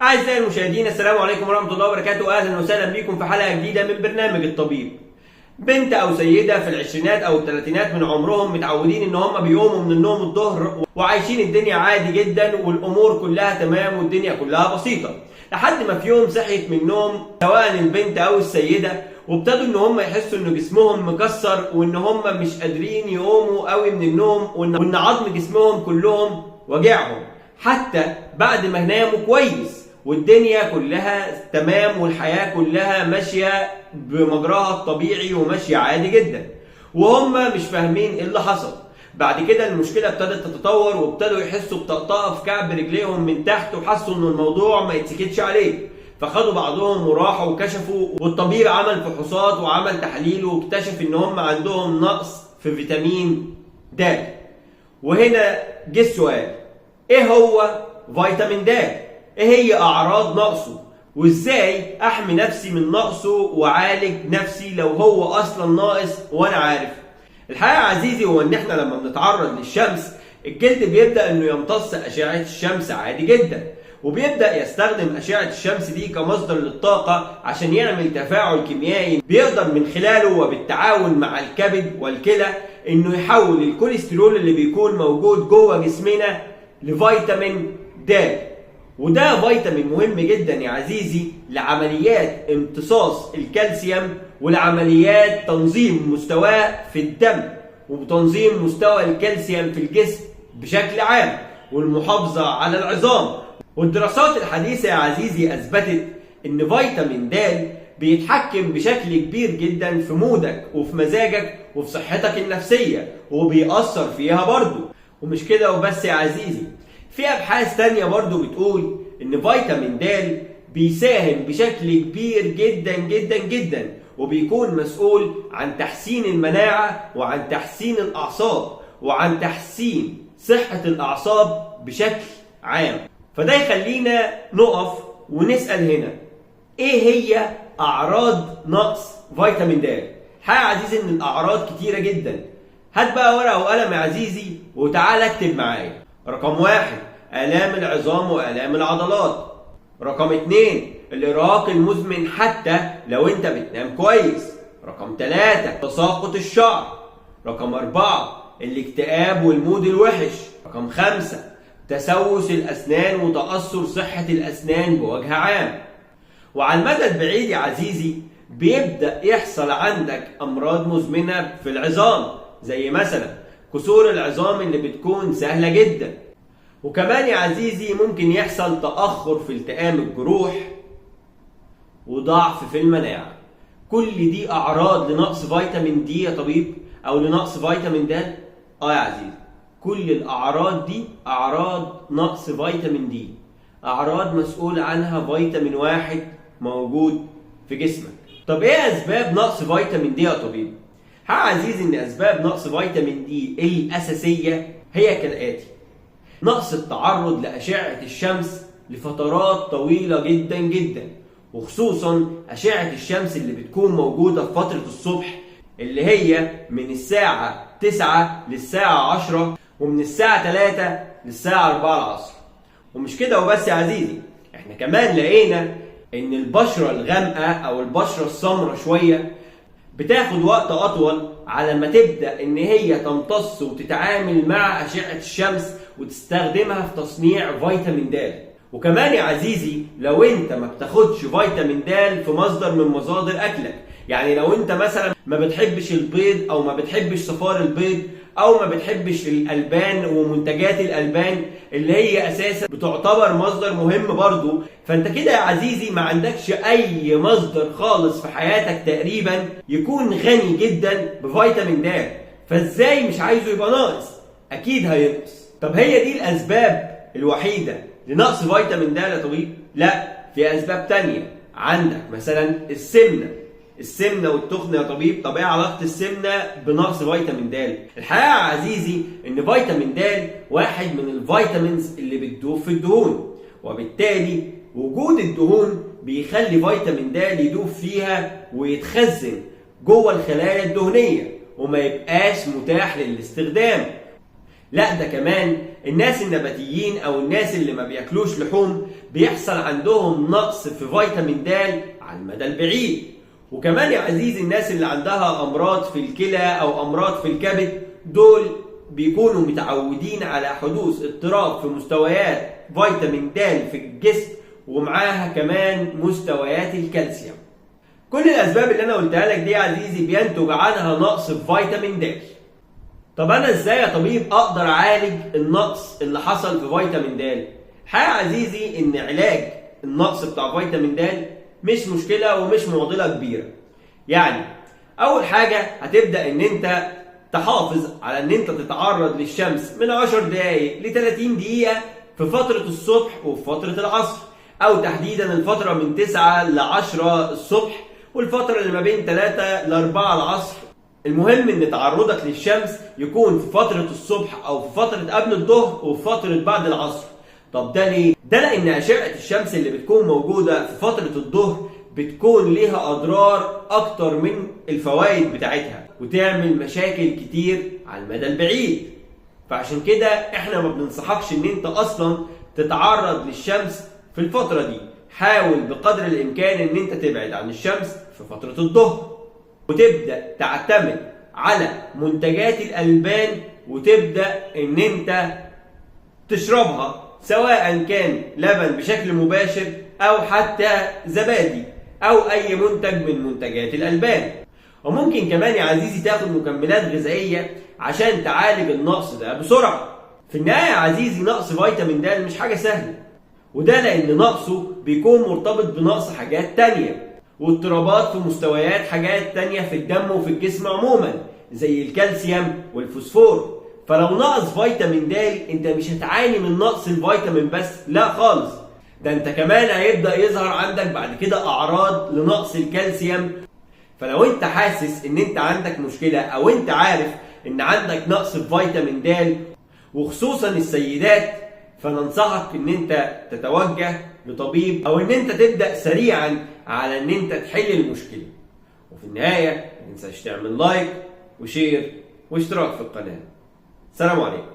أعزائي المشاهدين، السلام عليكم ورحمة الله وبركاته. أهلا وسهلا بكم في حلقة جديدة من برنامج الطبيب. بنت أو سيدة في العشرينات أو الثلاثينات من عمرهم متعودين إن هم بيقوموا من النوم الظهر وعايشين الدنيا عادي جدا والأمور كلها تمام والدنيا كلها بسيطة، لحد ما في يوم صحيت من النوم سواء البنت أو السيدة وابتدوا إن هم يحسوا إن جسمهم مكسر وإن هم مش قادرين يقوموا قوي من النوم وإن عظم جسمهم كلهم وجعهم حتى بعد ما ناموا كويس والدنيا كلها تمام والحياة كلها ماشية بمجراها الطبيعي وماشية عادي جدا، وهم مش فاهمين ايه اللي حصل. بعد كده المشكلة ابتدت تتطور وابتدوا يحسوا بطقطقة في كعب رجليهم من تحت وحسوا ان الموضوع ما يتسكتش عليه، فخدوا بعضهم وراحوا وكشفوا، والطبيب عمل فحوصات وعمل تحاليل واكتشف ان هم عندهم نقص في فيتامين د. وهنا جه السؤال، ايه هو فيتامين د؟ ايه هي اعراض نقصه؟ وازاي احمي نفسي من نقصه واعالج نفسي لو هو اصلا ناقص وانا عارف؟ الحقيقه يا عزيزي هو ان احنا لما بنتعرض للشمس الجلد بيبدا انه يمتص اشعه الشمس عادي جدا، وبيبدا يستخدم اشعه الشمس دي كمصدر للطاقه عشان يعمل تفاعل كيميائي بيقدر من خلاله وبالتعاون مع الكبد والكلى انه يحول الكوليسترول اللي بيكون موجود جوه جسمنا لفيتامين د. وده فيتامين مهم جدا يا عزيزي لعمليات امتصاص الكالسيوم ولعمليات تنظيم مستواه في الدم وتنظيم مستوى الكالسيوم في الجسم بشكل عام والمحافظة على العظام. والدراسات الحديثة يا عزيزي أثبتت إن فيتامين د بيتحكم بشكل كبير جدا في مودك وفي مزاجك وفي صحتك النفسية وبيأثر فيها برضو. ومش كده وبس يا عزيزي، في ابحاث تانية برضو بتقول ان فيتامين د بيساهم بشكل كبير جدا جدا جدا وبيكون مسؤول عن تحسين المناعة وعن تحسين الاعصاب وعن تحسين صحة الاعصاب بشكل عام. فده يخلينا نقف ونسأل هنا، ايه هي اعراض نقص فيتامين د؟ الحقيقة يا عزيزي ان الاعراض كتيرة جدا. هات بقى ورقة وقلم يا عزيزي وتعالى اكتب معايا. رقم 1 آلام العظام وآلام العضلات. رقم 2 الإرهاق المزمن حتى لو أنت بتنام كويس. رقم 3 تساقط الشعر. رقم 4 الاكتئاب والمود الوحش. رقم 5 تسوس الأسنان وتأثر صحة الأسنان بوجه عام. وعلى المدى البعيد يا عزيزي بيبدأ يحصل عندك أمراض مزمنة في العظام زي مثلا كسور العظام اللي بتكون سهلة جدا، وكمان يا عزيزي ممكن يحصل تأخر في التئام الجروح وضعف في المناعة. كل دي أعراض لنقص فيتامين دي يا طبيب أو لنقص فيتامين د؟ يا عزيزي كل الأعراض دي أعراض نقص فيتامين دي، أعراض مسؤول عنها فيتامين واحد موجود في جسمك. طب إيه أسباب نقص فيتامين دي يا طبيب؟ عزيزي ان اسباب نقص فيتامين دي الاساسيه هي كالاتي: نقص التعرض لاشعه الشمس لفترات طويله جدا جدا، وخصوصا اشعه الشمس اللي بتكون موجوده في فتره الصبح اللي هي من الساعه 9 للساعه 10 ومن الساعه 3 للساعه 4 العصر. ومش كده وبس يا عزيزي، احنا كمان لقينا ان البشره الغامقه او البشره السمراء شويه بتاخد وقت اطول على ما تبدأ ان هي تمتص وتتعامل مع اشعة الشمس وتستخدمها في تصنيع فيتامين د. وكمان يا عزيزي لو انت ما بتاخدش فيتامين د في مصدر من مصادر اكلك، يعني لو انت مثلا ما بتحبش البيض او ما بتحبش صفار البيض او ما بتحبش الالبان ومنتجات الالبان اللي هي اساسا بتعتبر مصدر مهم برضو، فانت كده يا عزيزي ما عندكش اي مصدر خالص في حياتك تقريبا يكون غني جدا بفيتامين د. فازاي مش عايزه يبقى ناقص؟ اكيد هينقص. طب هي دي الاسباب الوحيدة لنقص فيتامين د يا طبيب؟ لا، في اسباب تانية. عندك مثلا السمنة والتخن يا طبيب. طب ايه علاقة السمنة بنقص فيتامين د؟ الحقيقة يا عزيزي ان فيتامين د واحد من الفيتامينز اللي بتدوب في الدهون، وبالتالي وجود الدهون بيخلي فيتامين د يدوب فيها ويتخزن جوه الخلايا الدهنية وما يبقاش متاح للاستخدام. لا ده كمان الناس النباتيين او الناس اللي ما بياكلوش لحوم بيحصل عندهم نقص في فيتامين د على المدى البعيد. وكمان يا عزيزي الناس اللي عندها امراض في الكلى او امراض في الكبد دول بيكونوا متعودين على حدوث اضطراب في مستويات فيتامين د في الجسم ومعاها كمان مستويات الكالسيوم. كل الاسباب اللي انا قلتها لك دي يا عزيزي بينتج عنها نقص في فيتامين د. طب انا ازاي يا طبيب اقدر اعالج النقص اللي حصل في فيتامين د؟ الحقيقه يا عزيزي ان علاج النقص بتاع فيتامين د مش مشكله ومش معضله كبيره. يعني اول حاجه هتبدا ان انت تحافظ على ان انت تتعرض للشمس من 10 دقائق ل 30 دقيقه في فتره الصبح وفي فتره العصر، او تحديدا الفتره من 9 ل 10 الصبح والفتره اللي ما بين 3 ل 4 العصر. المهم ان تعرضك للشمس يكون في فتره الصبح او في فتره قبل الظهر وفي فتره بعد العصر. طب ده ليه؟ ده لان اشعه الشمس اللي بتكون موجوده في فتره الظهر بتكون ليها اضرار اكتر من الفوائد بتاعتها وتعمل مشاكل كتير على المدى البعيد. فعشان كده احنا ما بننصحكش ان انت اصلا تتعرض للشمس في الفتره دي. حاول بقدر الامكان ان انت تبعد عن الشمس في فتره الظهر وتبدا تعتمد على منتجات الالبان وتبدا ان انت تشربها، سواء كان لبن بشكل مباشر او حتى زبادي او اي منتج من منتجات الالبان. وممكن كمان يا عزيزي تاخد مكملات غذائيه عشان تعالج النقص ده بسرعه. في النهايه يا عزيزي نقص فيتامين د مش حاجه سهله، وده لان نقصه بيكون مرتبط بنقص حاجات تانية واضطرابات في مستويات حاجات تانية في الدم وفي الجسم عموما زي الكالسيوم والفوسفور. فلو نقص فيتامين د انت مش هتعاني من نقص الفيتامين بس، لا خالص، ده انت كمان هيبدأ يظهر عندك بعد كده اعراض لنقص الكالسيوم. فلو انت حاسس ان انت عندك مشكلة او انت عارف ان عندك نقص في فيتامين د وخصوصا السيدات، فننصحك ان انت تتوجه لطبيب او ان انت تبدأ سريعا على ان انت تحل المشكلة. وفي النهاية ما تنساش تعمل لايك وشير واشتراك في القناة. السلام عليكم.